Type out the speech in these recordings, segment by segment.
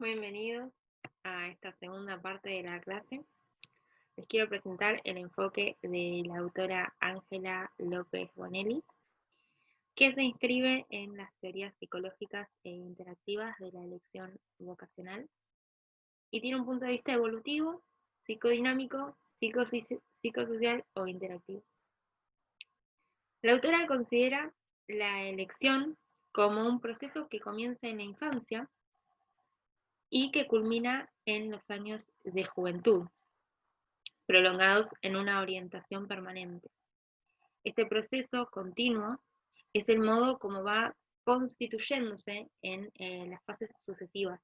Bienvenidos a esta segunda parte de la clase. Les quiero presentar el enfoque de la autora Ángela López Bonelli, que se inscribe en las teorías psicológicas e interactivas de la elección vocacional y tiene un punto de vista evolutivo, psicodinámico, psicosocial o interactivo. La autora considera la elección como un proceso que comienza en la infancia y que culmina en los años de juventud, prolongados en una orientación permanente. Este proceso continuo es el modo como va constituyéndose en las fases sucesivas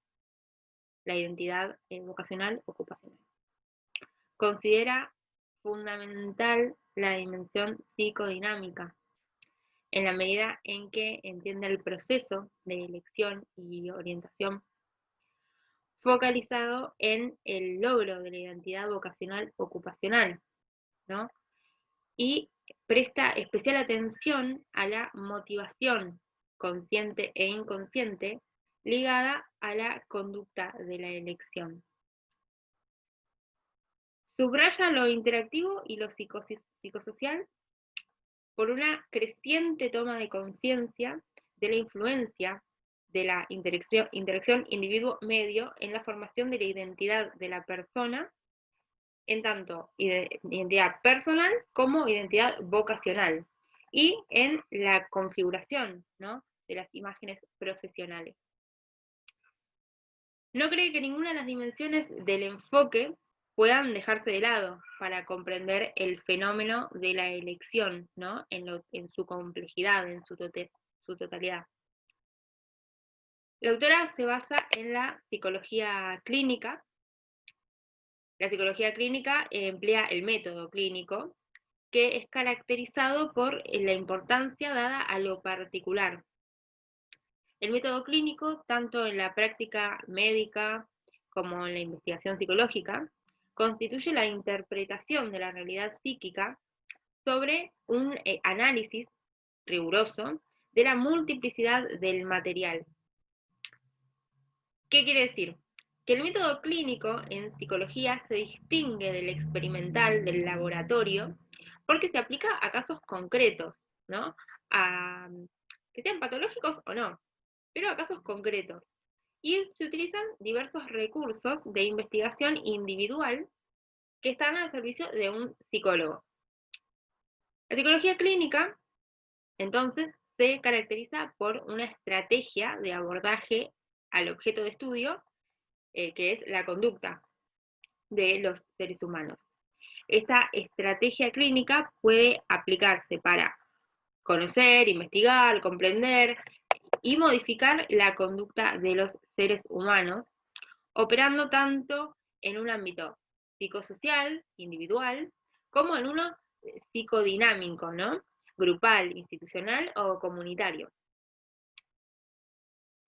la identidad vocacional ocupacional. Considera fundamental la dimensión psicodinámica, en la medida en que entiende el proceso de elección y orientación focalizado en el logro de la identidad vocacional ocupacional, ¿no? Y presta especial atención a la motivación consciente e inconsciente ligada a la conducta de la elección. Subraya lo interactivo y lo psicosocial por una creciente toma de conciencia de la influencia de la interacción individuo-medio en la formación de la identidad de la persona, en tanto identidad personal como identidad vocacional, y en la configuración, ¿no?, de las imágenes profesionales. No cree que ninguna de las dimensiones del enfoque puedan dejarse de lado para comprender el fenómeno de la elección, ¿no?, en su complejidad, en su totalidad. La autora se basa en la psicología clínica. La psicología clínica emplea el método clínico, que es caracterizado por la importancia dada a lo particular. El método clínico, tanto en la práctica médica como en la investigación psicológica, constituye la interpretación de la realidad psíquica sobre un análisis riguroso de la multiplicidad del material. ¿Qué quiere decir? Que el método clínico en psicología se distingue del experimental, del laboratorio, porque se aplica a casos concretos, ¿no? Que sean patológicos o no, pero a casos concretos. Y se utilizan diversos recursos de investigación individual que están al servicio de un psicólogo. La psicología clínica, entonces, se caracteriza por una estrategia de abordaje al objeto de estudio, que es la conducta de los seres humanos. Esta estrategia clínica puede aplicarse para conocer, investigar, comprender y modificar la conducta de los seres humanos, operando tanto en un ámbito psicosocial, individual, como en uno psicodinámico, ¿no?, grupal, institucional o comunitario.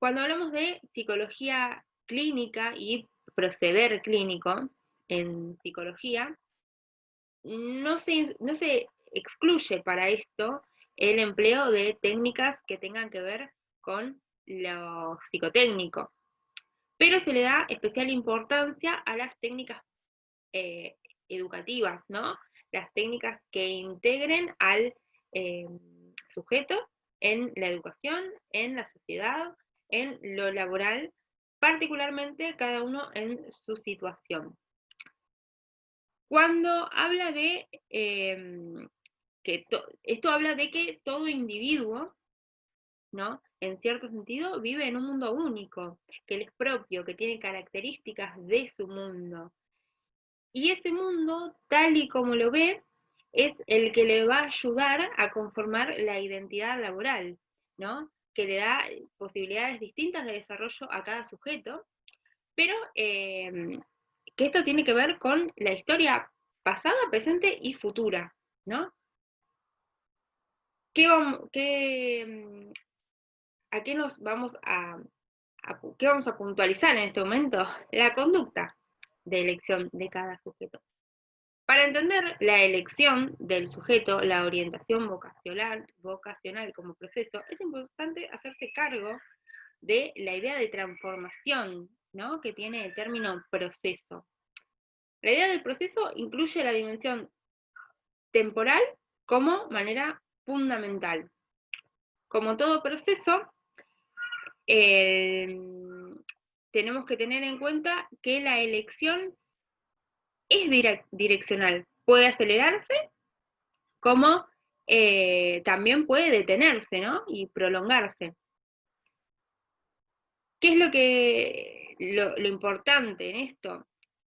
Cuando hablamos de psicología clínica y proceder clínico en psicología, no se excluye para esto el empleo de técnicas que tengan que ver con lo psicotécnico, pero se le da especial importancia a las técnicas educativas, ¿no? Las técnicas que integren al sujeto en la educación, en la sociedad, en lo laboral, particularmente cada uno en su situación. Cuando habla de esto habla de que todo individuo, ¿no?, en cierto sentido, vive en un mundo único, que le es propio, que tiene características de su mundo. Y ese mundo, tal y como lo ve, es el que le va a ayudar a conformar la identidad laboral, ¿no?, que le da posibilidades distintas de desarrollo a cada sujeto, pero que esto tiene que ver con la historia pasada, presente y futura, ¿no? ¿A qué nos vamos qué vamos a puntualizar en este momento? La conducta de elección de cada sujeto. Para entender la elección del sujeto, la orientación vocacional como proceso, es importante hacerse cargo de la idea de transformación ¿no? Que tiene el término proceso. La idea del proceso incluye la dimensión temporal como manera fundamental. Como todo proceso, tenemos que tener en cuenta que la elección es direccional. Puede acelerarse como también puede detenerse, ¿no? Y prolongarse. ¿Qué es lo importante en esto?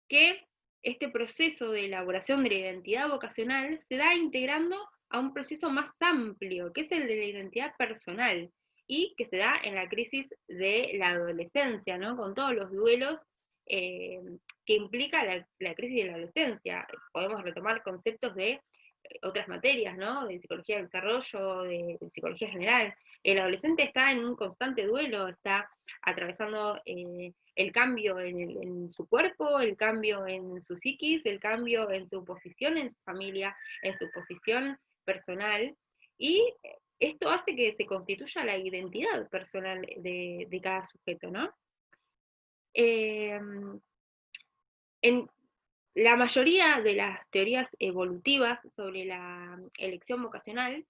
Que este proceso de elaboración de la identidad vocacional se da integrando a un proceso más amplio, que es el de la identidad personal, y que se da en la crisis de la adolescencia, ¿no? Con todos los duelos que implica la crisis de la adolescencia. Podemos retomar conceptos de otras materias, ¿no? De psicología del desarrollo, de psicología general. El adolescente está en un constante duelo, está atravesando el cambio en su cuerpo, el cambio en su psiquis, el cambio en su posición en su familia, en su posición personal, y esto hace que se constituya la identidad personal de cada sujeto, ¿no? En la mayoría de las teorías evolutivas sobre la elección vocacional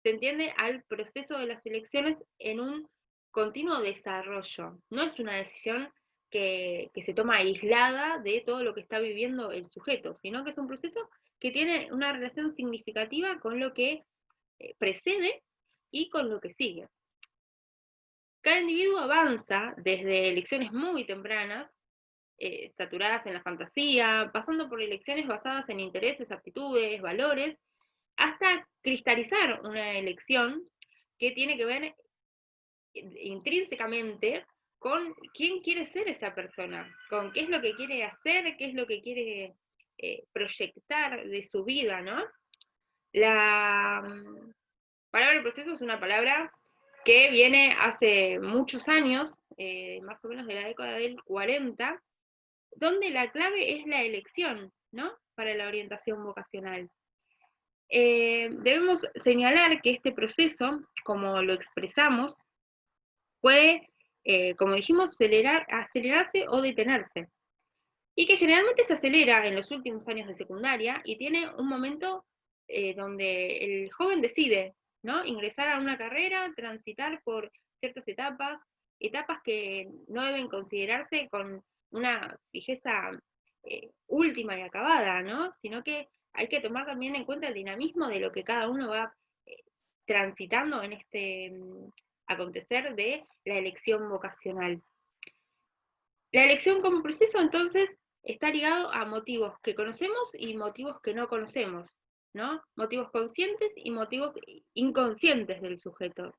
se entiende al proceso de las elecciones en un continuo desarrollo. No es una decisión que se toma aislada de todo lo que está viviendo el sujeto, sino que es un proceso que tiene una relación significativa con lo que precede y con lo que sigue. Cada individuo avanza desde elecciones muy tempranas, saturadas en la fantasía, pasando por elecciones basadas en intereses, aptitudes, valores, hasta cristalizar una elección que tiene que ver intrínsecamente con quién quiere ser esa persona, con qué es lo que quiere hacer, qué es lo que quiere proyectar de su vida, ¿no? La palabra proceso es una palabra que viene hace muchos años, más o menos de la década del 40, donde la clave es la elección, ¿no? Para la orientación vocacional. Debemos señalar que este proceso, como lo expresamos, puede, como dijimos, acelerarse o detenerse, y que generalmente se acelera en los últimos años de secundaria y tiene un momento donde el joven decide, ¿no? Ingresar a una carrera, transitar por ciertas etapas que no deben considerarse con una fijeza última y acabada, ¿no? Sino que hay que tomar también en cuenta el dinamismo de lo que cada uno va eh, transitando en este acontecer de la elección vocacional. La elección como proceso, entonces, está ligado a motivos que conocemos y motivos que no conocemos, ¿no? Motivos conscientes y motivos inconscientes del sujeto.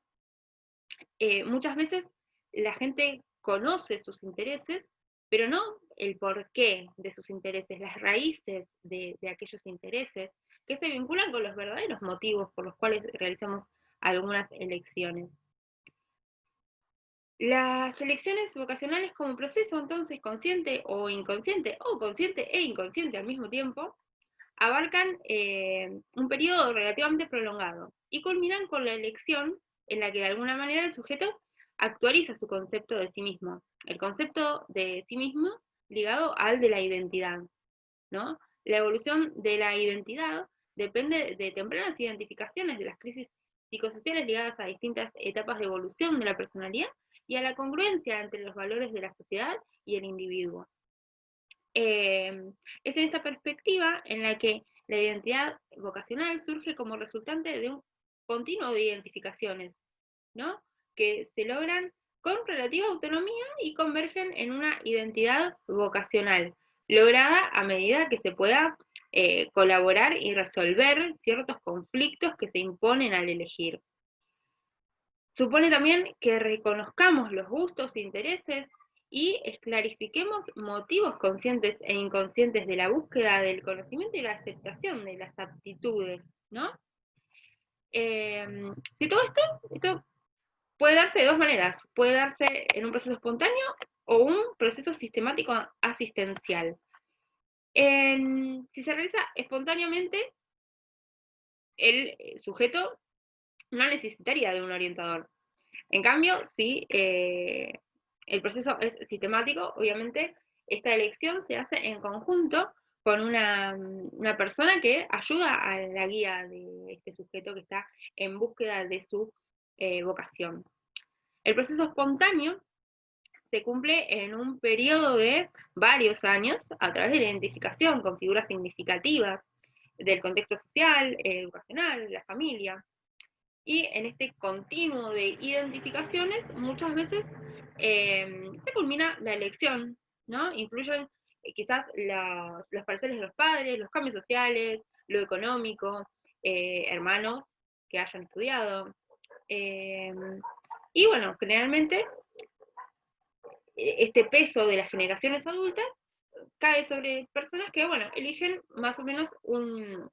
Muchas veces la gente conoce sus intereses, pero no el porqué de sus intereses, las raíces de aquellos intereses, que se vinculan con los verdaderos motivos por los cuales realizamos algunas elecciones. Las elecciones vocacionales como proceso, entonces, consciente o consciente e inconsciente al mismo tiempo, abarcan un periodo relativamente prolongado y culminan con la elección en la que de alguna manera el sujeto actualiza su concepto de sí mismo, el concepto de sí mismo ligado al de la identidad, ¿no? La evolución de la identidad depende de tempranas identificaciones de las crisis psicosociales ligadas a distintas etapas de evolución de la personalidad y a la congruencia entre los valores de la sociedad y el individuo. Es en esta perspectiva en la que la identidad vocacional surge como resultante de un continuo de identificaciones, ¿no? Que se logran con relativa autonomía y convergen en una identidad vocacional, lograda a medida que se pueda colaborar y resolver ciertos conflictos que se imponen al elegir. Supone también que reconozcamos los gustos e intereses y clarifiquemos motivos conscientes e inconscientes de la búsqueda del conocimiento y la aceptación de las aptitudes, ¿no? Si todo esto puede darse de dos maneras, puede darse en un proceso espontáneo o un proceso sistemático asistencial. Si se realiza espontáneamente, el sujeto no necesitaría de un orientador. En cambio, si El proceso es sistemático, obviamente esta elección se hace en conjunto con una persona que ayuda a la guía de este sujeto que está en búsqueda de su vocación. El proceso espontáneo se cumple en un periodo de varios años a través de la identificación con figuras significativas del contexto social, educacional, la familia. Y en este continuo de identificaciones muchas veces se culmina la elección, ¿no? Influyen quizás los pareceres de los padres, los cambios sociales, lo económico, hermanos que hayan estudiado. Y bueno, generalmente este peso de las generaciones adultas cae sobre personas que, bueno, eligen más o menos un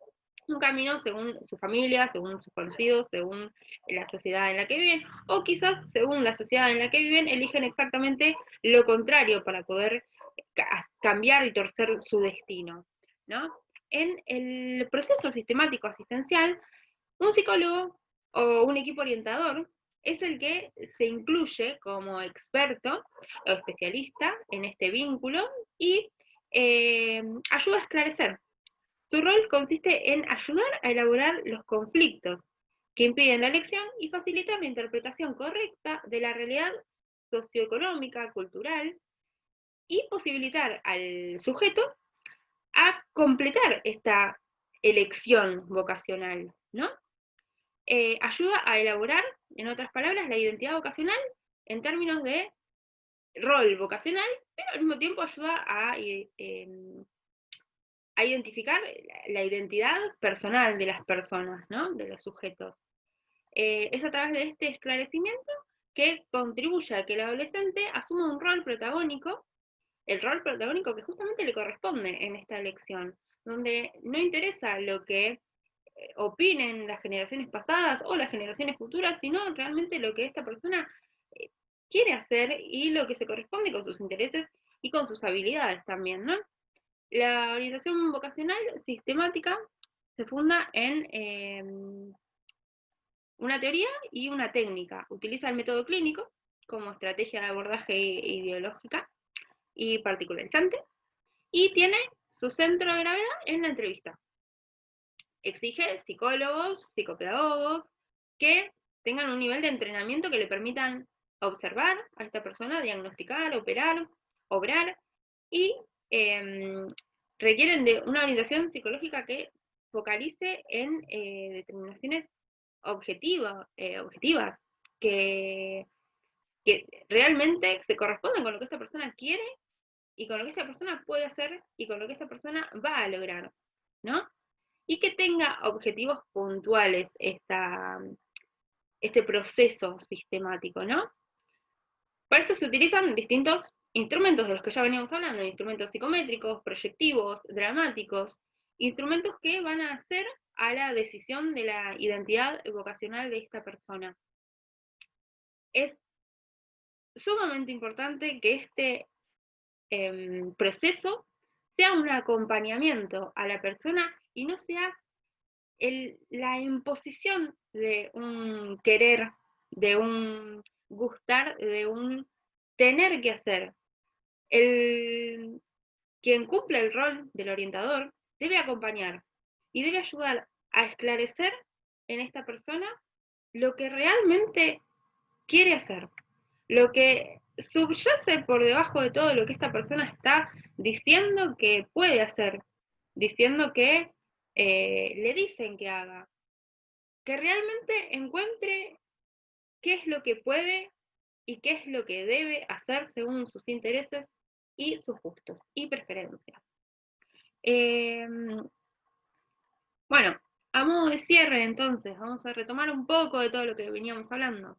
camino según su familia, según sus conocidos, según la sociedad en la que viven, o quizás según la sociedad en la que viven, eligen exactamente lo contrario para poder cambiar y torcer su destino, ¿no? En el proceso sistemático asistencial, un psicólogo o un equipo orientador es el que se incluye como experto o especialista en este vínculo y ayuda a esclarecer. Su rol consiste en ayudar a elaborar los conflictos que impiden la elección y facilitar la interpretación correcta de la realidad socioeconómica, cultural, y posibilitar al sujeto a completar esta elección vocacional, ¿no? Ayuda a elaborar, en otras palabras, la identidad vocacional en términos de rol vocacional, pero al mismo tiempo ayuda a identificar la identidad personal de las personas, ¿no? De los sujetos. Es a través de este esclarecimiento que contribuye a que el adolescente asuma un rol protagónico, el rol protagónico que justamente le corresponde en esta elección, donde no interesa lo que opinen las generaciones pasadas o las generaciones futuras, sino realmente lo que esta persona eh, quiere hacer y lo que se corresponde con sus intereses y con sus habilidades también, ¿no? La orientación vocacional sistemática se funda en una teoría y una técnica. Utiliza el método clínico como estrategia de abordaje ideológica y particularizante, y tiene su centro de gravedad en la entrevista. Exige psicólogos, psicopedagogos, que tengan un nivel de entrenamiento que le permitan observar a esta persona, diagnosticar, operar, obrar, y eh, requieren de una orientación psicológica que focalice en determinaciones objetivas que, que realmente se corresponden con lo que esta persona quiere y con lo que esta persona puede hacer y con lo que esta persona va a lograr, ¿no? Y que tenga objetivos puntuales este proceso sistemático, ¿no? Para esto se utilizan distintos instrumentos de los que ya veníamos hablando, instrumentos psicométricos, proyectivos, dramáticos, instrumentos que van a hacer a la decisión de la identidad vocacional de esta persona. Es sumamente importante que este proceso sea un acompañamiento a la persona y no sea la imposición de un querer, de un gustar, de un tener que hacer. Quien cumple el rol del orientador debe acompañar y debe ayudar a esclarecer en esta persona lo que realmente quiere hacer, lo que subyace por debajo de todo lo que esta persona está diciendo que puede hacer, diciendo que le dicen que haga, que realmente encuentre qué es lo que puede y qué es lo que debe hacer según sus intereses y sus gustos y preferencias. Eh, bueno, a modo de cierre entonces, vamos a retomar un poco de todo lo que veníamos hablando.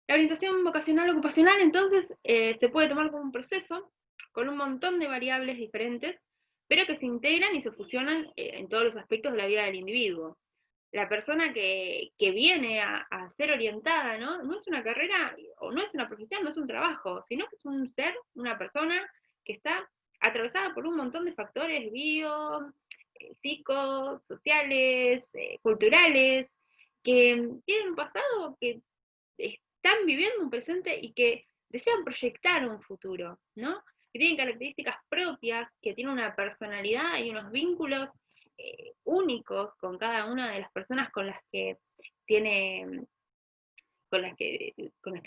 La orientación vocacional ocupacional entonces se puede tomar como un proceso con un montón de variables diferentes, pero que se integran y se fusionan en todos los aspectos de la vida del individuo. La persona que viene a ser orientada, ¿no? No es una carrera, o no es una profesión, no es un trabajo, sino que es un ser, una persona que está atravesada por un montón de factores bio, psicosociales, culturales, que tienen un pasado que están viviendo un presente y que desean proyectar un futuro, ¿no? Que tienen características propias, que tienen una personalidad y unos vínculos únicos con cada una de las personas con las que tiene, con las que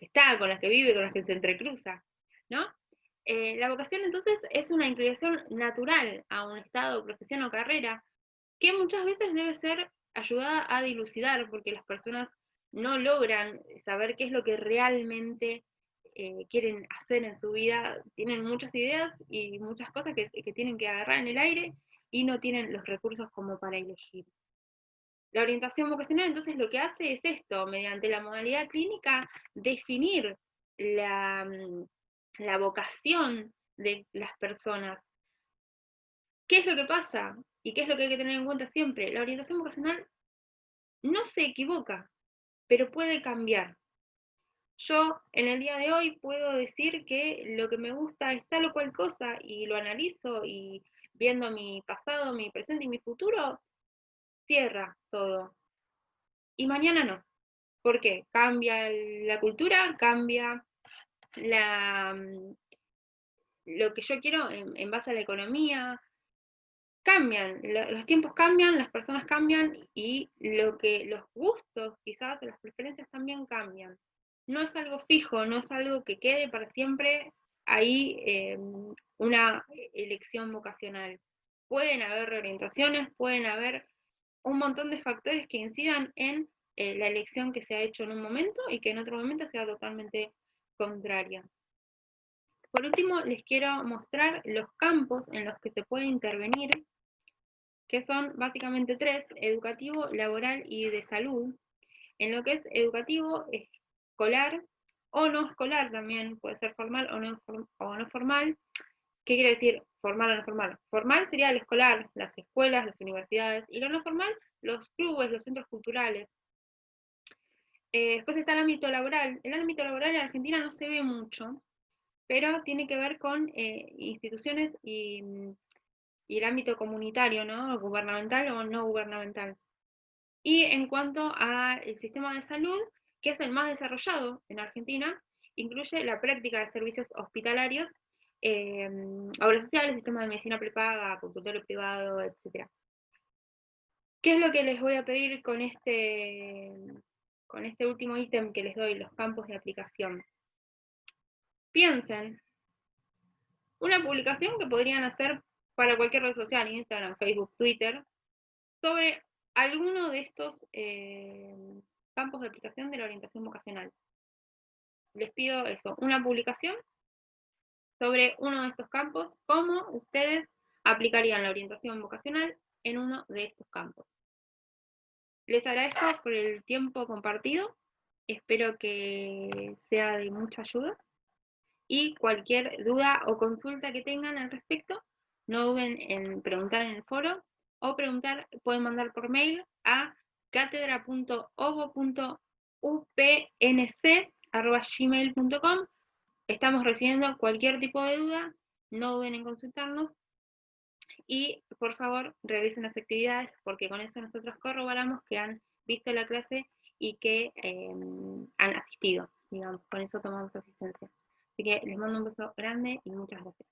está, con las que vive, con las que se entrecruza, ¿no? La vocación entonces es una inclinación natural a un estado, profesión o carrera que muchas veces debe ser ayudada a dilucidar porque las personas no logran saber qué es lo que realmente quieren hacer en su vida, tienen muchas ideas y muchas cosas que tienen que agarrar en el aire y no tienen los recursos como para elegir. La orientación vocacional entonces lo que hace es esto, mediante la modalidad clínica, definir la, la vocación de las personas. ¿Qué es lo que pasa? ¿Y qué es lo que hay que tener en cuenta siempre? La orientación vocacional no se equivoca, pero puede cambiar. Yo en el día de hoy puedo decir que lo que me gusta es tal o cual cosa y lo analizo y viendo mi pasado, mi presente y mi futuro, cierra todo. Y mañana no. ¿Por qué? Cambia la cultura, cambia la, lo que yo quiero en base a la economía, cambian, los tiempos cambian, las personas cambian y los gustos quizás, las preferencias también cambian. No es algo fijo, no es algo que quede para siempre ahí una elección vocacional. Pueden haber reorientaciones, pueden haber un montón de factores que incidan en la elección que se ha hecho en un momento y que en otro momento sea totalmente contraria. Por último, les quiero mostrar los campos en los que se puede intervenir, que son básicamente tres: educativo, laboral y de salud. En lo que es educativo, escolar o no escolar también, puede ser formal o no formal. ¿Qué quiere decir formal o no formal? Formal sería el escolar, las escuelas, las universidades, y lo no formal, los clubes, los centros culturales. Después está el ámbito laboral. El ámbito laboral en Argentina no se ve mucho, pero tiene que ver con instituciones y el ámbito comunitario, ¿no? Gubernamental o no gubernamental. Y en cuanto al sistema de salud, que es el más desarrollado en Argentina, incluye la práctica de servicios hospitalarios, obras sociales, sistema de medicina prepaga, consultorio privado, etc. ¿Qué es lo que les voy a pedir con este último ítem que les doy, los campos de aplicación? Piensen, una publicación que podrían hacer para cualquier red social, Instagram, Facebook, Twitter, sobre alguno de estos campos de aplicación de la orientación vocacional. Les pido eso, una publicación sobre uno de estos campos, cómo ustedes aplicarían la orientación vocacional en uno de estos campos. Les agradezco por el tiempo compartido, espero que sea de mucha ayuda y cualquier duda o consulta que tengan al respecto, no duden en preguntar en el foro o pueden mandar por mail a catedra.ovo.upnc@gmail.com. Estamos recibiendo cualquier tipo de duda, no duden en consultarnos y por favor revisen las actividades porque con eso nosotros corroboramos que han visto la clase y que han asistido, digamos, con eso tomamos asistencia. Así que les mando un beso grande y muchas gracias.